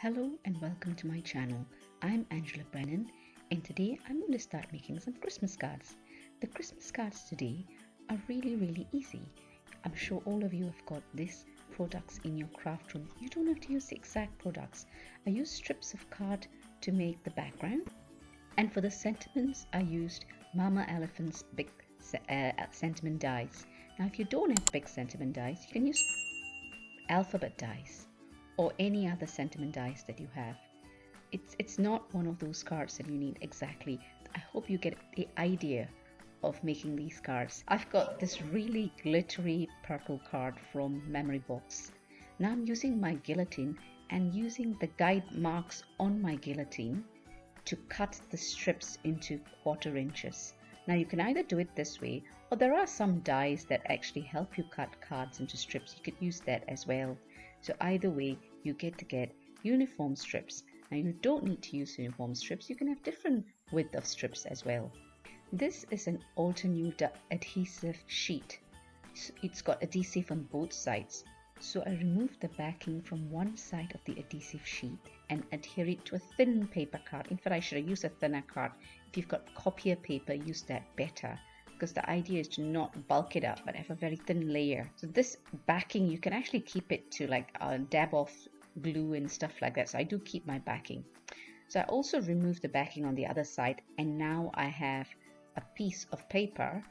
Hello and welcome to my channel. I'm Angela Brennan and today I'm going to start making some Christmas cards. The Christmas cards today are really easy. I'm sure all of you have got these products in your craft room. You don't have to use the exact products. I used strips of card to make the background, and for the sentiments I used Mama Elephant's big sentiment dies. Now if you don't have big sentiment dies, you can use alphabet dies or any other sentiment dice that you have. It's not one of those cards that you need exactly. I hope you get the idea of making these cards. I've got this really glittery purple card from Memory Box. Now I'm using my guillotine and using the guide marks on my guillotine to cut the strips into 1/4 inches. Now you can either do it this way, or there are some dies that actually help you cut cards into strips. You could use that as well. So either way, you get uniform strips. Now you don't need to use uniform strips. You can have different width of strips as well. This is an Altenew adhesive sheet. So it's got adhesive on both sides. So I removed the backing from one side of the adhesive sheet and adhere it to a thin paper card. In fact, I should have used a thinner card. If you've got copier paper, use that better, because the idea is to not bulk it up but have a very thin layer. So this backing, you can actually keep it to like a dab of glue and stuff like that. So I do keep my backing. So I also removed the backing on the other side, and now I have a piece of paper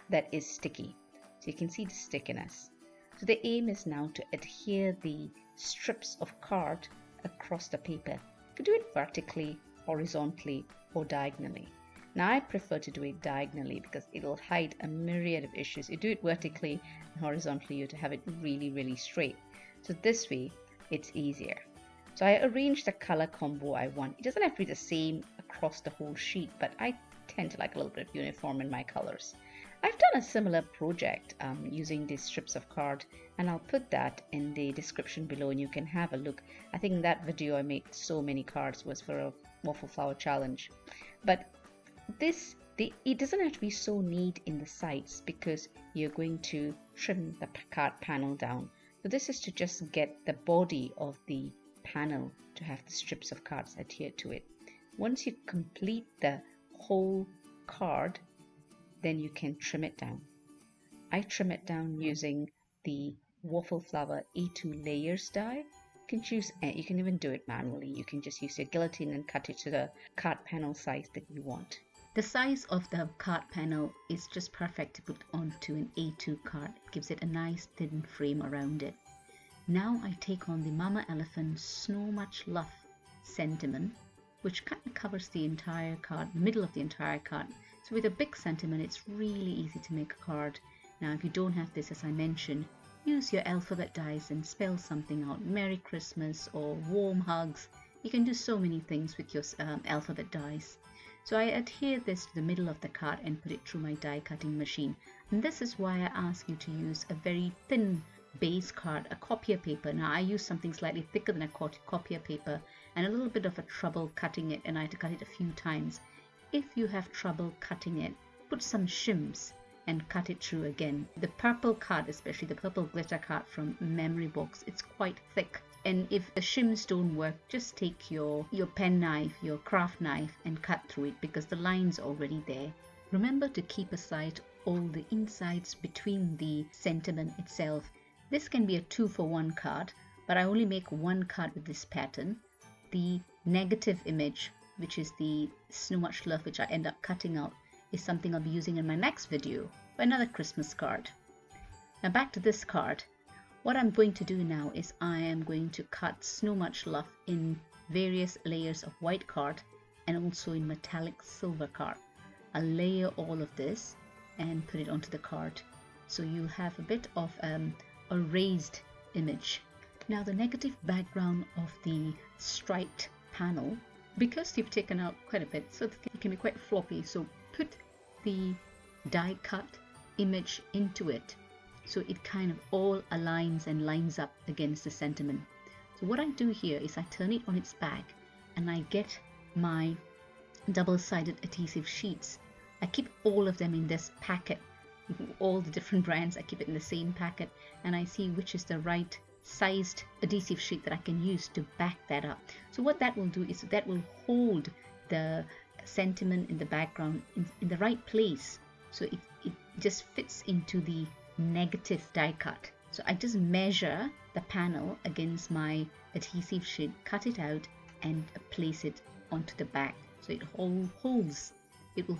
that is sticky. So you can see the stickiness. So the aim is now to adhere the strips of card across the paper. You can do it vertically, horizontally, or diagonally. Now I prefer to do it diagonally because it'll hide a myriad of issues. You do it vertically and horizontally, you have to have it really straight. So this way it's easier. So I arranged the color combo I want. It doesn't have to be the same across the whole sheet, but I tend to like a little bit of uniform in my colors. I've done a similar project using these strips of card, and I'll put that in the description below and you can have a look. I think that video I made so many cards was for a waffle flower challenge. But it doesn't have to be so neat in the sides because you're going to trim the card panel down. So this is to just get the body of the panel to have the strips of cards adhered to it. Once you complete the whole card, then you can trim it down. I trim it down using the Waffle Flower A2 layers die. You can even do it manually. You can just use your guillotine and cut it to the card panel size that you want. The size of the card panel is just perfect to put onto an A2 card. It gives it a nice thin frame around it. Now I take on the Mama Elephant Snow Much Love sentiment, which kind of covers the entire card, middle of the entire card. So with a big sentiment, it's really easy to make a card. Now if you don't have this, as I mentioned, use your alphabet dice and spell something out. Merry Christmas or warm hugs. You can do so many things with your alphabet dice. So I adhere this to the middle of the card and put it through my die cutting machine. And this is why I ask you to use a very thin base card, a copier paper. Now I use something slightly thicker than a copier paper and a little bit of a trouble cutting it, and I had to cut it a few times. If you have trouble cutting it, put some shims and cut it through again. The purple card, especially the purple glitter card from Memory Box, it's quite thick. And if the shims don't work, just take your pen knife, your craft knife, and cut through it because the line's already there. Remember to keep aside all the insides between the sentiment itself. This can be a 2-for-1 card, but I only make one card with this pattern. The negative image, which is the Snow Much Love, which I end up cutting out, is something I'll be using in my next video for another Christmas card. Now back to this card. What I'm going to do now is I am going to cut Snow Much Love in various layers of white card and also in metallic silver card. I'll layer all of this and put it onto the card. So you have a bit of a raised image. Now the negative background of the striped panel, because you've taken out quite a bit, so it can be quite floppy. So put the die cut image into it so it kind of all aligns and lines up against the sentiment. So what I do here is I turn it on its back and I get my double-sided adhesive sheets. I keep all of them in this packet, all the different brands. I keep it in the same packet and I see which is the right sized adhesive sheet that I can use to back that up. So what that will do is that will hold the sentiment in the background in the right place, so it just fits into the negative die cut. So I just measure the panel against my adhesive sheet, cut it out and place it onto the back, so it will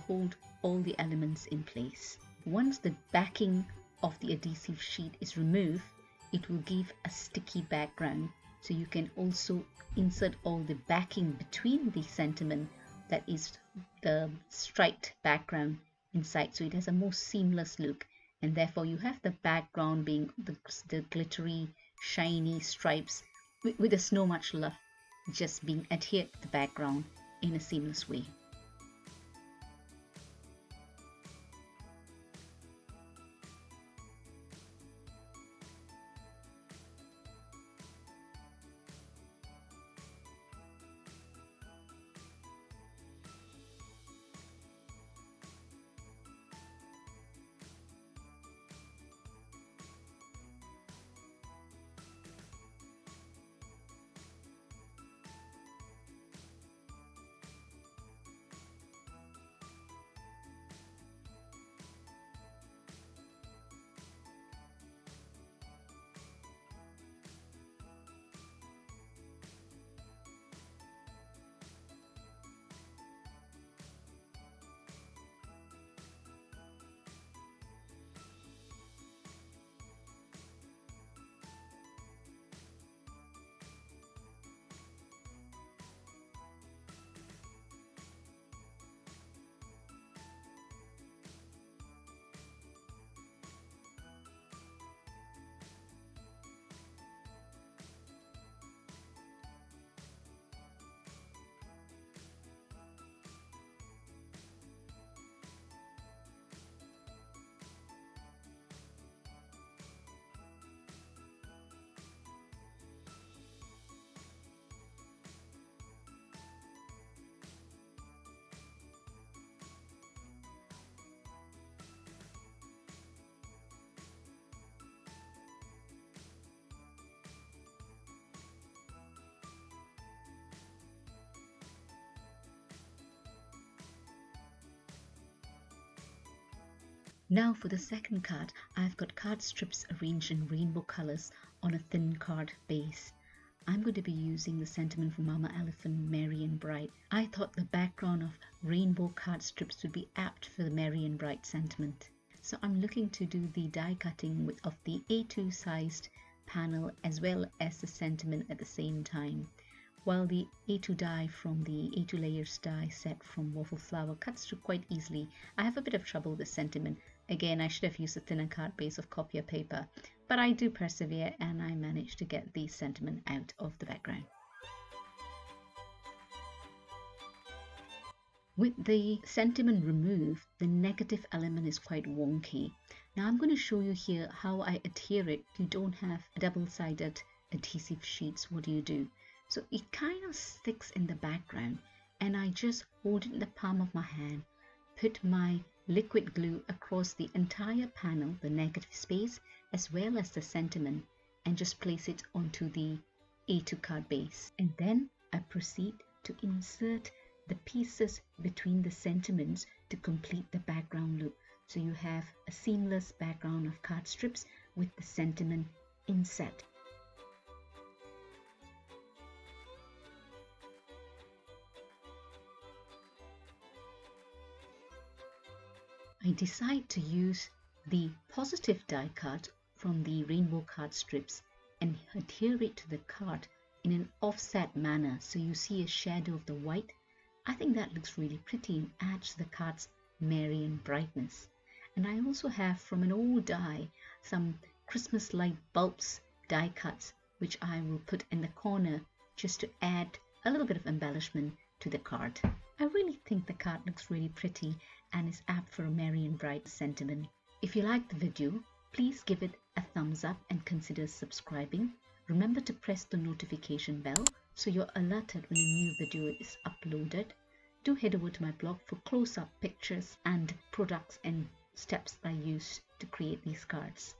hold all the elements in place. Once the backing of the adhesive sheet is removed, it will give a sticky background, so you can also insert all the backing between the sentiment, that is the striped background, inside, so it has a more seamless look, and therefore you have the background being the glittery shiny stripes with the So Much Love just being adhered to the background in a seamless way. Now for the second card, I've got card strips arranged in rainbow colors on a thin card base. I'm going to be using the sentiment from Mama Elephant, Merry and Bright. I thought the background of rainbow card strips would be apt for the Merry and Bright sentiment. So I'm looking to do the die cutting of the A2 sized panel as well as the sentiment at the same time. While the A2 die from the A2 layers die set from Waffle Flower cuts through quite easily, I have a bit of trouble with the sentiment. Again, I should have used a thinner card base of copier paper, but I do persevere and I managed to get the sentiment out of the background. With the sentiment removed, the negative element is quite wonky. Now I'm going to show you here how I adhere it. If you don't have double-sided adhesive sheets, what do? So it kind of sticks in the background and I just hold it in the palm of my hand, put my liquid glue across the entire panel, the negative space, as well as the sentiment, and just place it onto the A2 card base. And then I proceed to insert the pieces between the sentiments to complete the background look. So you have a seamless background of card strips with the sentiment inset. I decide to use the positive die cut from the rainbow card strips and adhere it to the card in an offset manner, so you see a shadow of the white. I think that looks really pretty and adds to the card's merry and brightness. And I also have from an old die some Christmas light bulbs die cuts, which I will put in the corner just to add a little bit of embellishment to the card. I really think the card looks really pretty and is apt for a merry and bright sentiment. If you liked the video, please give it a thumbs up and consider subscribing. Remember to press the notification bell so you're alerted when a new video is uploaded. Do head over to my blog for close-up pictures and products and steps I use to create these cards.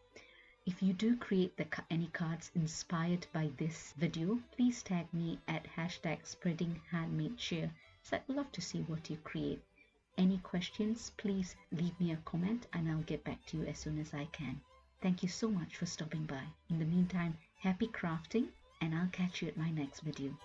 If you do create any cards inspired by this video, please tag me at #spreadinghandmadecheer, so I'd love to see what you create. Any questions, please leave me a comment and I'll get back to you as soon as I can. Thank you so much for stopping by. In the meantime, happy crafting, and I'll catch you at my next video.